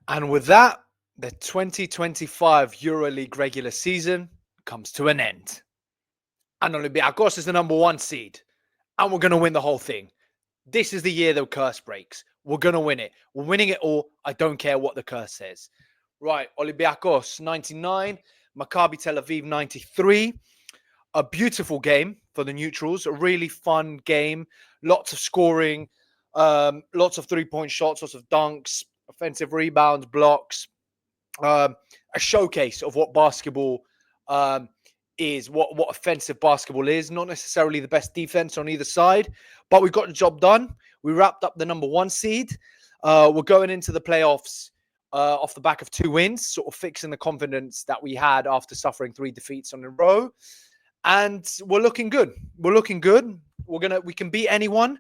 And with that, the 2025 EuroLeague regular season comes to an end. And Olympiacos is the number 1 seed. And we're going to win the whole thing. This is the year the curse breaks. We're going to win it. We're winning it all. I don't care what the curse says. Right, Olympiacos 99, Maccabi Tel Aviv 93. A beautiful game for the neutrals. A really fun game. Lots of scoring. Lots of three-point shots. Lots of dunks. Offensive rebounds. Blocks. A showcase of what basketball is, what offensive basketball is. Not necessarily the best defense on either side, but we got the job done. We wrapped up the number 1 seed. We're going into the playoffs off the back of 2 wins, sort of fixing the confidence that we had after suffering 3 defeats on a row. And we're looking good. We're looking good. We can beat anyone,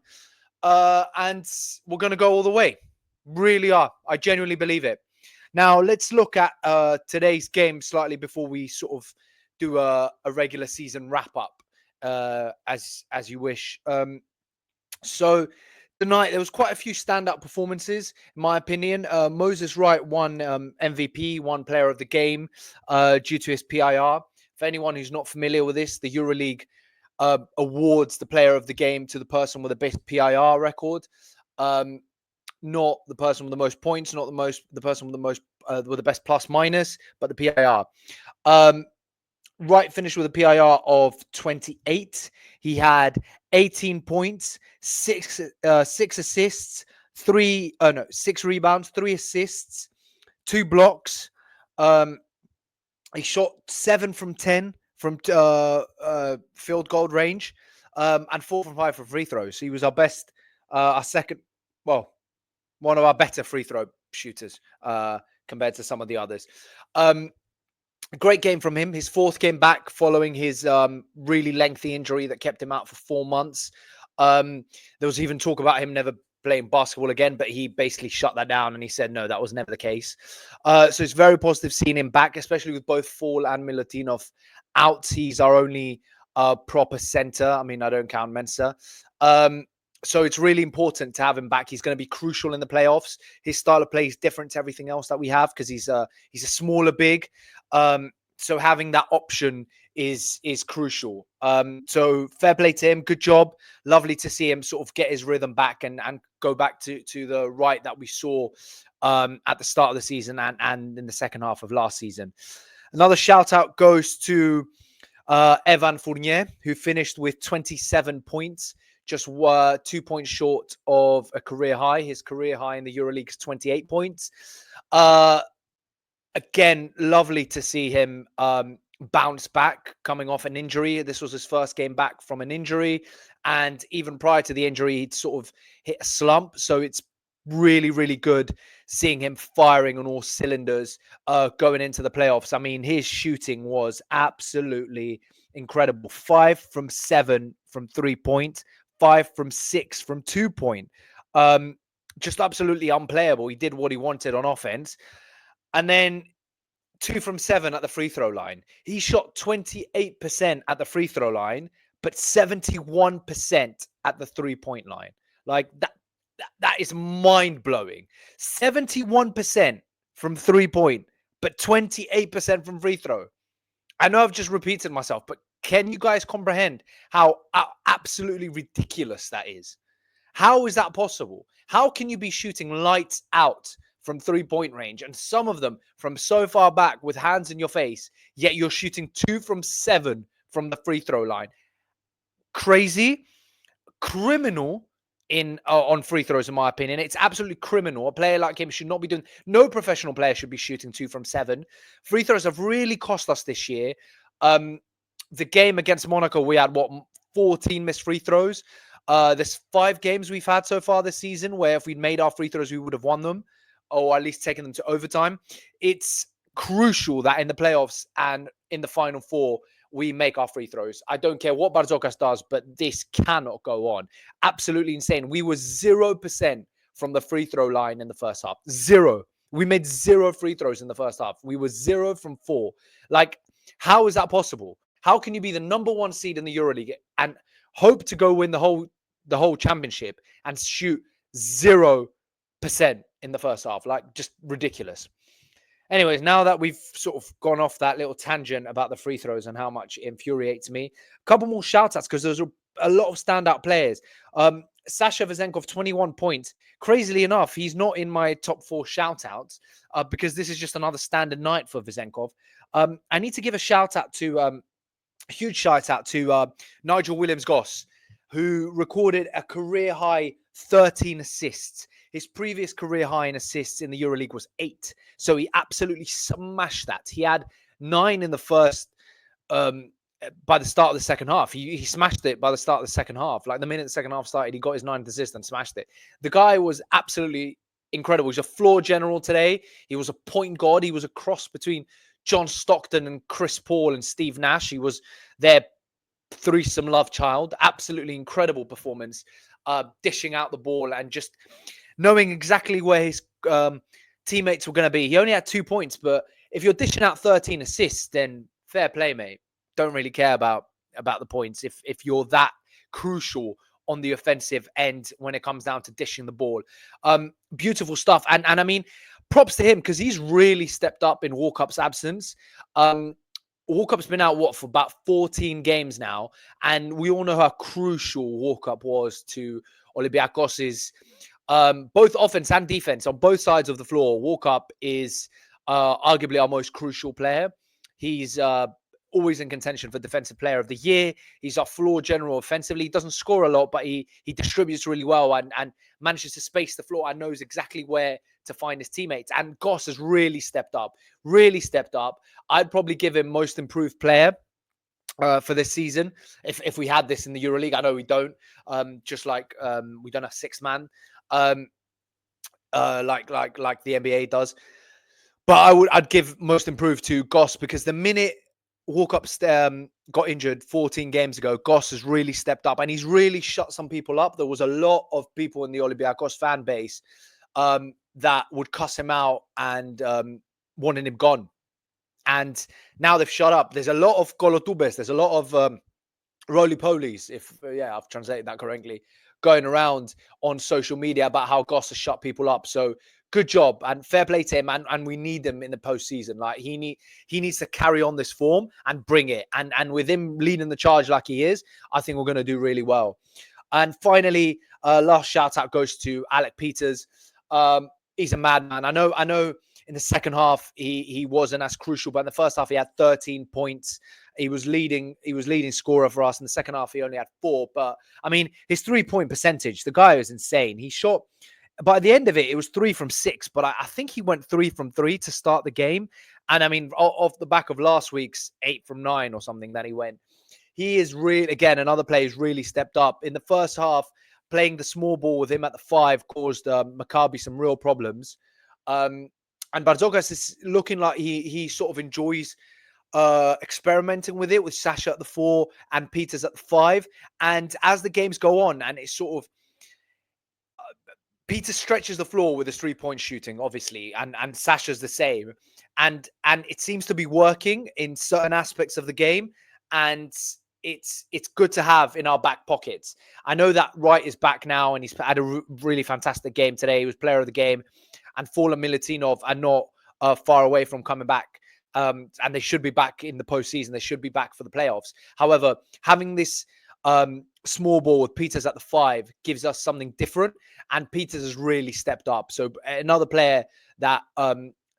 and we're gonna go all the way. Really are. I genuinely believe it. Now, let's look at today's game slightly before we sort of do a regular season wrap-up, as you wish. So tonight, there was quite a few standout performances, in my opinion. Moses Wright won MVP, won Player of the Game, due to his PIR. For anyone who's not familiar with this, the EuroLeague awards the Player of the Game to the person with the best PIR record. Not the person with the most points, not the person with the most with the best plus minus, but the PIR. Wright finished with a PIR of 28. He had 18 points, 6 assists, 6 rebounds, 3 assists, 2 blocks. He shot 7 from 10 from field goal range, and 4 from 5 from free throws. So he was our best, one of our better free throw shooters compared to some of the others. A great game from him. His 4th game back following his really lengthy injury that kept him out for 4 months. There was even talk about him never playing basketball again, but he basically shut that down and he said, no, that was never the case. So it's very positive seeing him back, especially with both Fall and Milutinov out. He's our only proper center. I mean, I don't count Mensa. So it's really important to have him back. He's going to be crucial in the playoffs. His style of play is different to everything else that we have because he's a smaller big. So having that option is crucial. So fair play to him. Good job. Lovely to see him sort of get his rhythm back and go back to the right that we saw at the start of the season and in the second half of last season. Another shout out goes to Evan Fournier, who finished with 27 points. Just 2 points short of a career high. His career high in the EuroLeague is 28 points. Again, lovely to see him bounce back coming off an injury. This was his first game back from an injury. And even prior to the injury, he'd sort of hit a slump. So it's really, really good seeing him firing on all cylinders going into the playoffs. I mean, his shooting was absolutely incredible. 5 from 7 from 3-point. 5 from 6 from 2-point. Just absolutely unplayable. He did what he wanted on offense. And then 2 from 7 at the free throw line. He shot 28% at the free throw line, but 71% at the 3-point line. Like that is mind-blowing. 71% from 3-point, but 28% from free throw. I know I've just repeated myself, but can you guys comprehend how absolutely ridiculous that is? How is that possible? How can you be shooting lights out from 3-point range, and some of them from so far back with hands in your face, yet you're shooting 2 from 7 from the free throw line? Crazy, criminal on free throws, in my opinion. It's absolutely criminal. A player like him should not be doing. No professional player should be shooting 2 from 7. Free throws have really cost us this year. The game against Monaco, we had 14 missed free throws. There's 5 games we've had so far this season where if we'd made our free throws, we would have won them, or at least taken them to overtime. It's crucial that in the playoffs and in the Final Four, we make our free throws. I don't care what Barzokas does, but this cannot go on. Absolutely insane. We were 0% from the free throw line in the first half. 0. We made 0 free throws in the first half. We were 0 from 4. Like, how is that possible? How can you be the number 1 seed in the EuroLeague and hope to go win the whole championship and shoot 0% in the first half. Like, just ridiculous. Anyways, now that we've sort of gone off that little tangent about the free throws and how much it infuriates me, a couple more shout-outs because there's a lot of standout players. Sasha Vezenkov, 21 points. Crazily enough, he's not in my top 4 shout-outs because this is just another standard night for Vezenkov. I need to give a shout-out to, a huge shout-out to Nigel Williams-Goss, who recorded a career-high 13 assists. His previous career high in assists in the EuroLeague was 8. So he absolutely smashed that. He had 9 in the first, by the start of the second half. He smashed it by the start of the second half. Like, the minute the second half started, he got his 9th assist and smashed it. The guy was absolutely incredible. He's a floor general today. He was a point guard. He was a cross between John Stockton and Chris Paul and Steve Nash. He was their threesome love child. Absolutely incredible performance. Dishing out the ball and just knowing exactly where his teammates were going to be. He only had 2 points, but if you're dishing out 13 assists, then fair play, mate. Don't really care about the points if you're that crucial on the offensive end when it comes down to dishing the ball. Beautiful stuff. And I mean, props to him because he's really stepped up in Walkup's absence. Walkup's been out, for about 14 games now. And we all know how crucial Walkup was to Olympiacos' both offense and defense on both sides of the floor. Walkup is arguably our most crucial player. He's always in contention for Defensive Player of the Year. He's our floor general offensively. He doesn't score a lot, but he distributes really well and manages to space the floor and knows exactly where to find his teammates. And Goss has really stepped up. I'd probably give him most improved player for this season if we had this in the EuroLeague. I know we don't. Just like we don't have 6-man like the NBA does. But I'd give most improved to Goss because the minute Walkup got injured 14 games ago, Goss has really stepped up and he's really shut some people up. There was a lot of people in the Olympiacos fan base that would cuss him out and wanted him gone. And now they've shut up. There's a lot of Kolotubes. There's a lot of roly-polies, I've translated that correctly, going around on social media about how Goss has shut people up. So good job and fair play to him. And we need him in the postseason. Like he needs to carry on this form and bring it. And with him leading the charge like he is, I think we're going to do really well. And finally, last shout out goes to Alec Peters. He's a madman. I know in the second half he wasn't as crucial, but in the first half he had 13 points. He was leading scorer for us. In the second half he only had 4. But I mean, his 3-point percentage, the guy is insane. He shot, by the end of it was 3 from 6, but I think he went 3 from 3 to start the game. And I mean, off the back of last week's 8 from 9 or something that he went, he is really, again, another player who's really stepped up. In the first half, playing the small ball with him at the 5 caused Maccabi some real problems. And Barzokas is looking like he sort of enjoys experimenting with it, with Sasha at the 4 and Peters at the 5. And as the games go on, and it's sort of Peter stretches the floor with his 3-point shooting, obviously, and Sasha's the same. And it seems to be working in certain aspects of the game. And it's good to have in our back pockets. I know that Wright is back now, and he's had a really fantastic game today. He was player of the game. And Fala Milutinov are not far away from coming back. And they should be back in the postseason. They should be back for the playoffs. However, having this small ball with Peters at the 5 gives us something different. And Peters has really stepped up. So another player that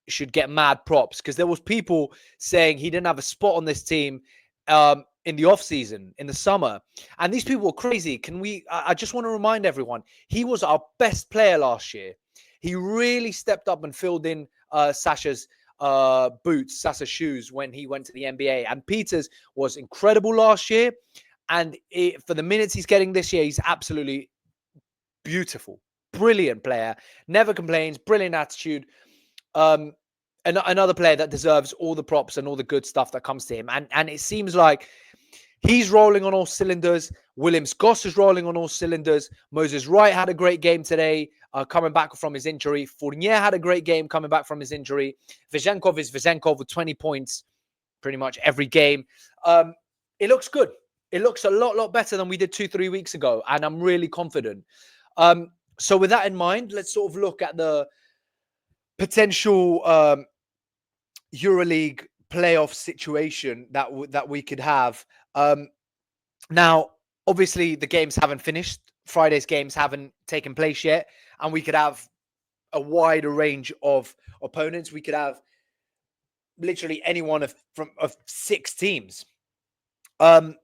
should get mad props, because there was people saying he didn't have a spot on this team in the off season, in the summer. And these people were crazy. I just want to remind everyone, he was our best player last year. He really stepped up and filled in Sasha's boots, Sasha's shoes when he went to the NBA. And Peters was incredible last year. And for the minutes he's getting this year, he's absolutely beautiful. Brilliant player. Never complains. Brilliant attitude. Another player that deserves all the props and all the good stuff that comes to him. And it seems like he's rolling on all cylinders. Williams-Goss is rolling on all cylinders. Moses Wright had a great game today, coming back from his injury. Fournier had a great game coming back from his injury. Vezenkov is Vezenkov with 20 points pretty much every game. It looks good. It looks a lot better than we did 2-3 weeks ago. And I'm really confident. So with that in mind, let's sort of look at the potential EuroLeague playoff situation that we could have. Now, obviously, the games haven't finished. Friday's games haven't taken place yet, and we could have a wider range of opponents. We could have literally any one of 6 teams. I'm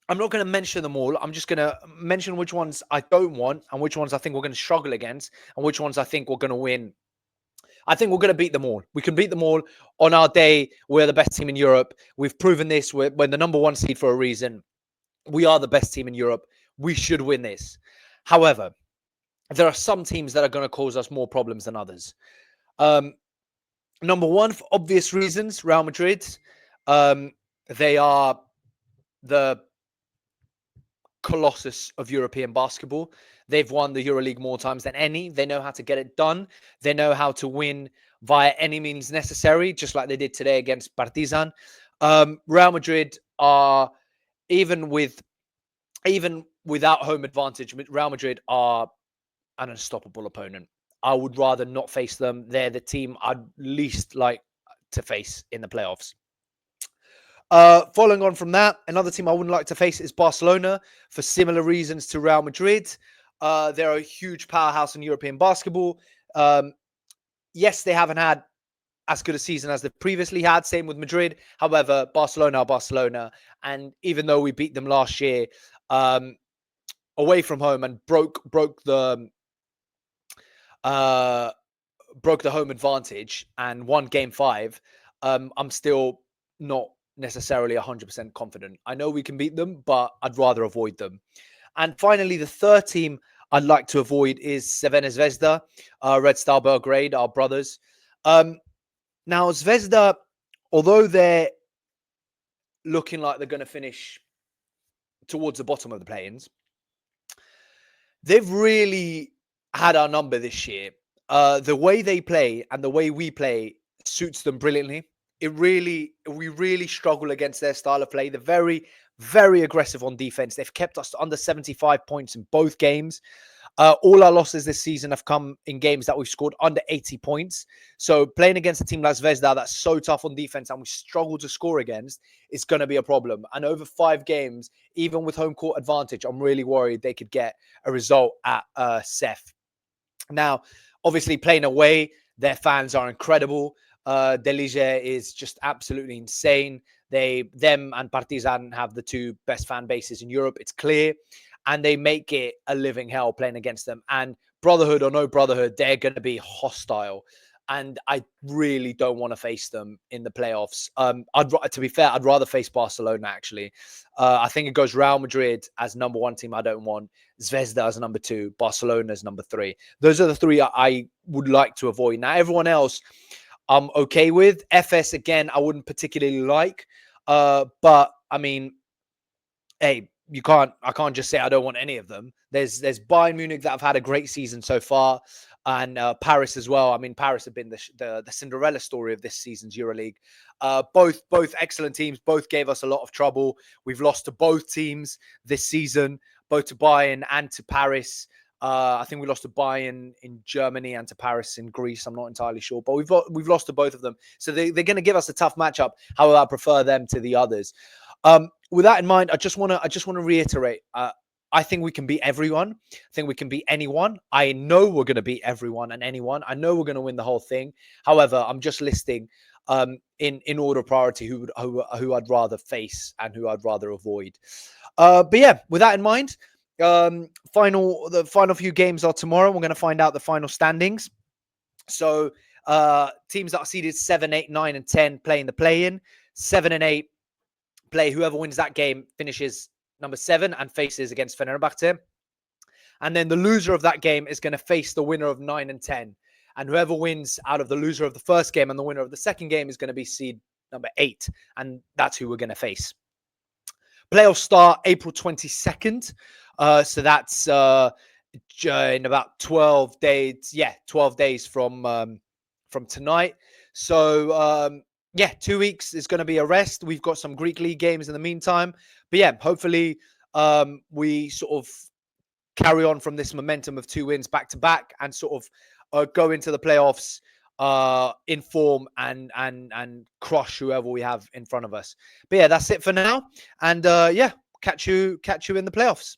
not going to mention them all. I'm just going to mention which ones I don't want and which ones I think we're going to struggle against and which ones I think we're going to win. I think we're going to beat them all. We can beat them all on our day. We're the best team in Europe. We've proven this. We're the number 1 seed for a reason. We are the best team in Europe. We should win this. However, there are some teams that are going to cause us more problems than others. Number 1, for obvious reasons, Real Madrid. They are the colossus of European basketball. They've won the EuroLeague more times than any. They know how to get it done. They know how to win via any means necessary, just like they did today against Partizan. Real Madrid are, even without home advantage, Real Madrid are an unstoppable opponent. I would rather not face them. They're the team I'd least like to face in the playoffs. Following on from that, another team I wouldn't like to face is Barcelona for similar reasons to Real Madrid. They're a huge powerhouse in European basketball. Yes, they haven't had as good a season as they've previously had. Same with Madrid. However, Barcelona are Barcelona. And even though we beat them last year away from home and broke the home advantage and won game 5, I'm still not necessarily 100% confident. I know we can beat them, but I'd rather avoid them. And finally, the third team I'd like to avoid is Crvena Zvezda, Red Star Belgrade, our brothers. Now, Zvezda, although they're looking like they're going to finish towards the bottom of the play-ins, they've really had our number this year. The way they play and the way we play suits them brilliantly. We really struggle against their style of play. They're very, very aggressive on defense. They've kept us to under 75 points in both games. All our losses this season have come in games that we've scored under 80 points. So playing against a team like Zvezda that's so tough on defense and we struggle to score against is going to be a problem. And over 5 games, even with home court advantage, I'm really worried they could get a result at Sef. Now, obviously playing away, their fans are incredible. Delize is just absolutely insane. Them and Partizan have the 2 best fan bases in Europe. It's clear. And they make it a living hell playing against them. And brotherhood or no brotherhood, they're going to be hostile. And I really don't want to face them in the playoffs. To be fair, I'd rather face Barcelona, actually. I think it goes Real Madrid as number 1 team I don't want. Zvezda as number 2. Barcelona as number 3. Those are the 3 I would like to avoid. Now, everyone else I'm okay with. FS, again, I wouldn't particularly like. But, I mean, hey, I can't just say I don't want any of them. There's Bayern Munich that have had a great season so far, and Paris as well. I mean, Paris have been the Cinderella story of this season's EuroLeague. Both excellent teams. Both gave us a lot of trouble. We've lost to both teams this season, both to Bayern and to Paris. I think we lost to Bayern in Germany and to Paris in Greece. I'm not entirely sure, but we've lost to both of them. So they're going to give us a tough matchup. However, I prefer them to the others. With that in mind, I just want to reiterate. I think we can beat everyone. I think we can beat anyone. I know we're going to beat everyone and anyone. I know we're going to win the whole thing. However, I'm just listing in order of priority who I'd rather face and who I'd rather avoid. But yeah, with that in mind, the final few games are tomorrow. We're going to find out the final standings. So teams that are seeded 7, 8, 9, and 10 playing the play-in. 7 and 8 play. Whoever wins that game finishes number 7 and faces against Fenerbahce. And then the loser of that game is going to face the winner of 9 and 10. And whoever wins out of the loser of the first game and the winner of the second game is going to be seed number 8. And that's who we're going to face. Playoffs start April 22nd. So that's in about 12 days. Yeah, 12 days from tonight. So, 2 weeks is going to be a rest. We've got some Greek League games in the meantime. But yeah, hopefully we sort of carry on from this momentum of 2 wins back to back and sort of go into the playoffs in form and crush whoever we have in front of us. But yeah, that's it for now. And yeah, catch you in the playoffs.